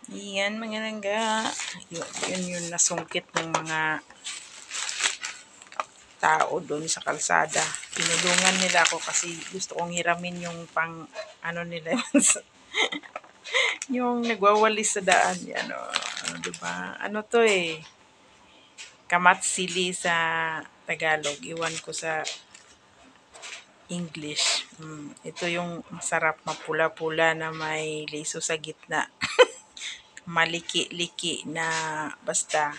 Iyan mga langga. Yun yung nasungkit ng mga tao doon sa kalsada. Tinulungan nila ako kasi gusto kong hiramin yung pang ano nila yung nagwawalis sa daan. Yan o. Diba? Ano to eh. Kamatsili sa Tagalog. Iwan ko sa English. Ito yung masarap mapula-pula na may liso sa gitna. Maliki-liki na basta.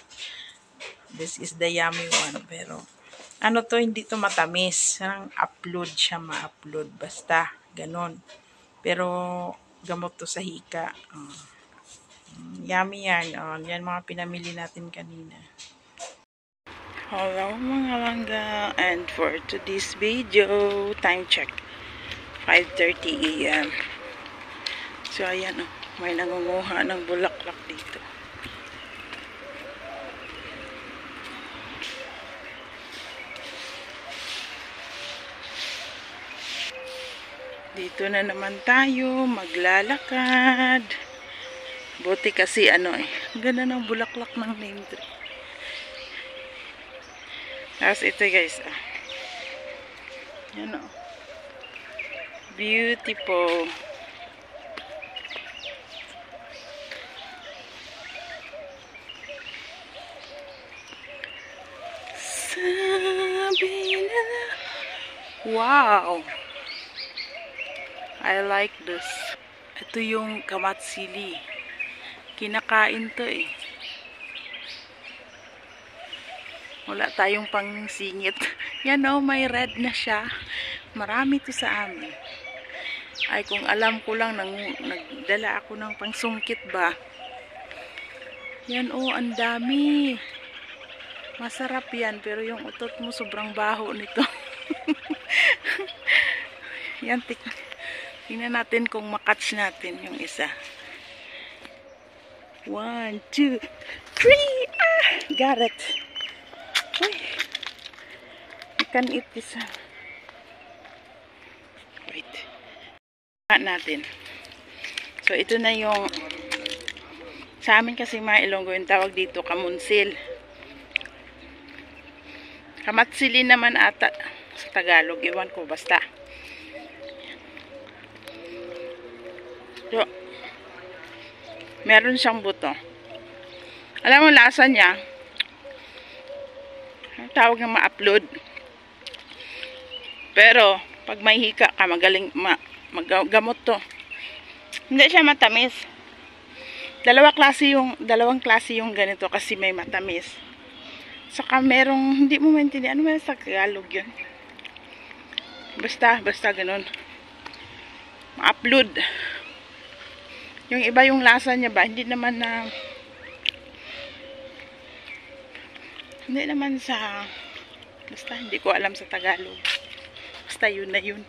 This is the yummy one. Pero ano to, hindi to matamis. Parang upload siya, ma-upload. Basta, ganon. Pero gamot to sa hika. Yummy yan. Yan mga pinamili natin kanina. Hello mga langga. And for today's video, time check. 5:30 AM. So ayan o. May nangunguha ng bulaklak dito. Dito na naman tayo maglalakad. Buti kasi ano eh. Ganda ng bulaklak ng neem tree. Tapos ito guys. Yan o. Beautiful. Sabi na. Wow. I like this. Ito yung kamatsili. Kinakain to eh. Wala tayong pang singit. Yan o, may red na siya. Marami to sa amin. Ay, kung alam ko lang, nagdala ako ng pangsungkit ba. Yan o, ang dami. Masarap yan, pero yung utot mo sobrang baho nito. Yan, tingnan natin kung makatch natin yung isa. 1, 2, 3. Got it. Uy. I can eat this. Wait. Natin. So, ito na yung sa amin kasi mga Ilonggo yung tawag dito kamunsil. Kamatsili naman ata sa Tagalog. Iwan ko basta. So, meron siyang buto. Alam mo lasa niya. Tawag na ma-upload. Pero, pag may hika ka, magaling gamot to. Hindi siya matamis. Dalawang klase yung ganito kasi may matamis. Saka merong, hindi mo maintindihan, ano ba sa Tagalog yun? Basta ganun. Ma-upload. Yung iba yung lasa niya ba, hindi naman sa, basta hindi ko alam sa Tagalog. Basta yun na yun.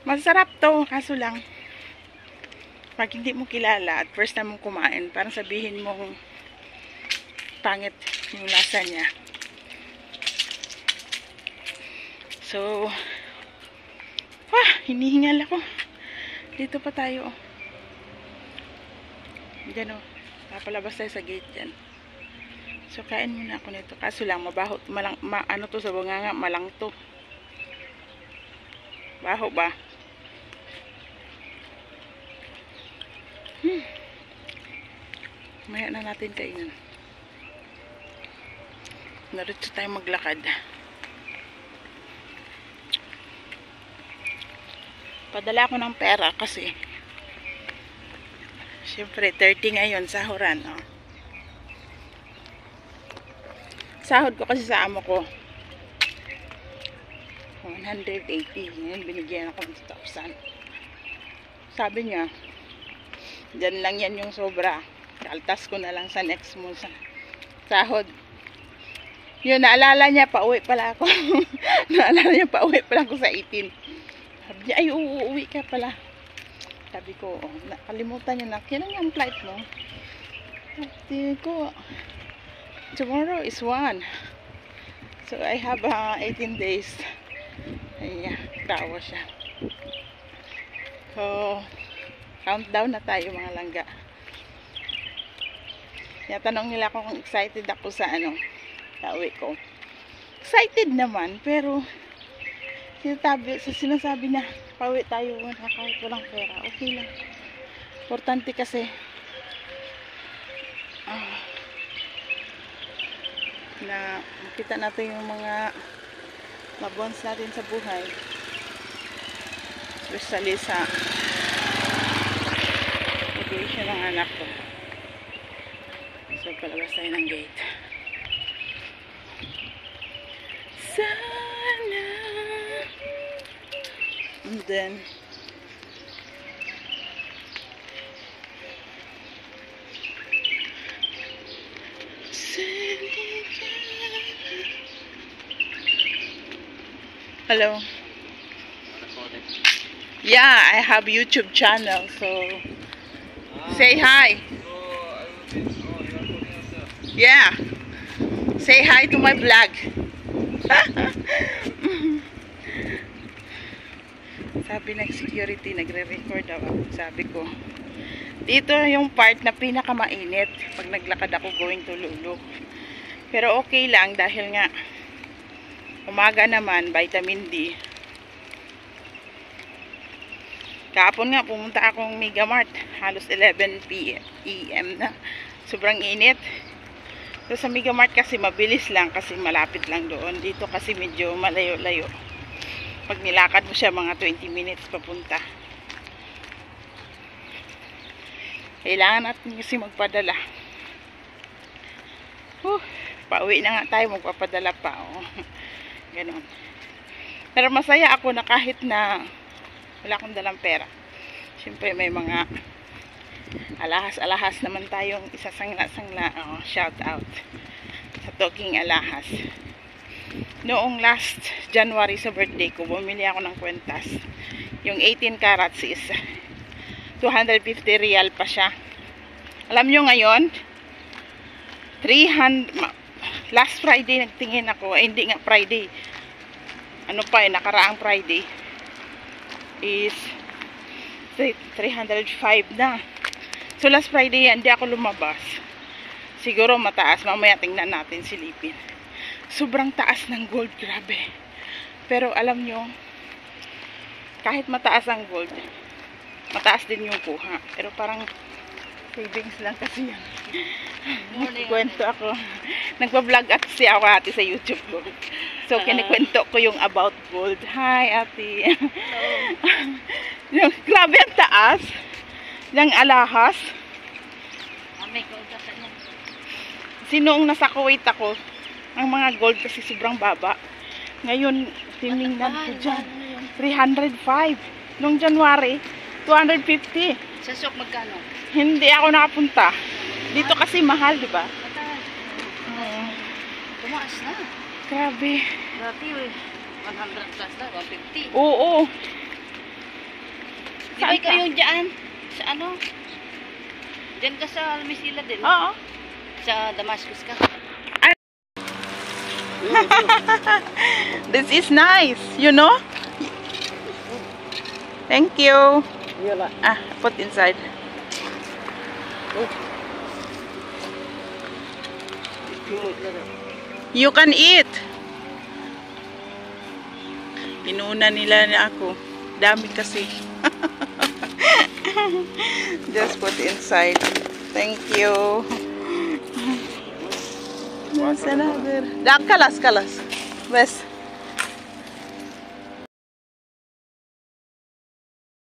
Masarap to, kaso lang, pag hindi mo kilala at first time mong kumain, parang sabihin mong pangit yung lasa niya. So, hinihingal ako. Dito pa tayo. Diyan o. Papalabas tayo sa gate dyan. So, kain muna ako nito. Kaso lang, mabaho. Ano to sa bunganga? Malang to. Baho ba? Maya na natin kainin. Narito tayo maglakad. Padala ako ng pera kasi syempre 30 ngayon sahuran. Sahod ko kasi sa amo ko 180. Ngayon binigyan ako ng 1,000. Sabi niya dyan lang yan yung sobra. Kaltas ko na lang sa next month sa sahod. Yun, naalala niya pauwi pala ako. Naalala niya pauwi pala ako sa 18. Sabi niya, ay uuwi ka pala. Sabi ko, nakalimutan niya na, kailan yung flight mo? Sabi ko, tomorrow is 1. So, I have 18 days. Ay, tawa siya. So, Countdown na tayo mga langga. Tanong nila kung excited ako sa uwi ko. Excited naman, pero sinasabi na pauwi tayo na kahit walang pera. Okay lang. Importante kasi na makita natin yung mga mabons natin sa buhay. Especially sa graduation ng anak ko. So, palabas tayo ng gate. Sana. And then, hello. Yeah, I have YouTube channel, so say hi. Yeah. Say hi to my vlog. Sabi ng security, nagre-record ako. Sabi ko, dito yung part na pinakamainit pag naglakad ako going to Lulu. Pero okay lang dahil nga umaga naman, vitamin D. Kahapon nga, pumunta akong Mega Mart. Halos 11 PM na. Sobrang init. So, sa Mega Mart kasi mabilis lang kasi malapit lang doon. Dito kasi medyo malayo-layo. Pag nilakad mo siya, mga 20 minutes papunta. Kailangan natin kasi magpadala. Pauwi na nga tayo, magpapadala pa. Ganon. Pero masaya ako na kahit na wala akong dalang pera. Siyempre may mga alahas-alahas naman tayong isasangla-sangla. Shout out sa Talking Alahas. Noong last January sa birthday ko, bumili ako ng kwentas. Yung 18 carats is 250 real pa siya. Alam nyo ngayon, 300, last Friday nagtingin ako, hindi nga Friday, nakaraang Friday, is 305 na. So last Friday, hindi ako lumabas. Siguro mataas, mamaya tingnan natin, silipin. Sobrang taas ng gold, grabe. Pero alam nyo, kahit mataas ang gold, mataas din yung kuha. Pero parang savings lang kasi yan. Nagkwento ako. Nagpa-vlog at si ako ate sa YouTube ko. So kinikwento ko yung about gold. Hi ate. Yung, grabe ang taas ng alahas. Sinoong nasa Kuwait ako, ang mga gold kasi sobrang baba. Ngayon, tinignan ko dyan, 305. Noong January, 250. Sa shop magkano? Hindi ako nakapunta. Dito kasi mahal, di ba? Tumaas na. Grabe. Dati, 100 plus na, 150. Oo. Di ba kayo dyan? Sa ano? Dyan ka sa Almisila din? Oo. Sa Damascus ka? This is nice, you know? Thank you. Put inside. You can eat. Inuna nila na ako. Dami kasi. Just put inside. Thank you. That's another. Kalas. Bes.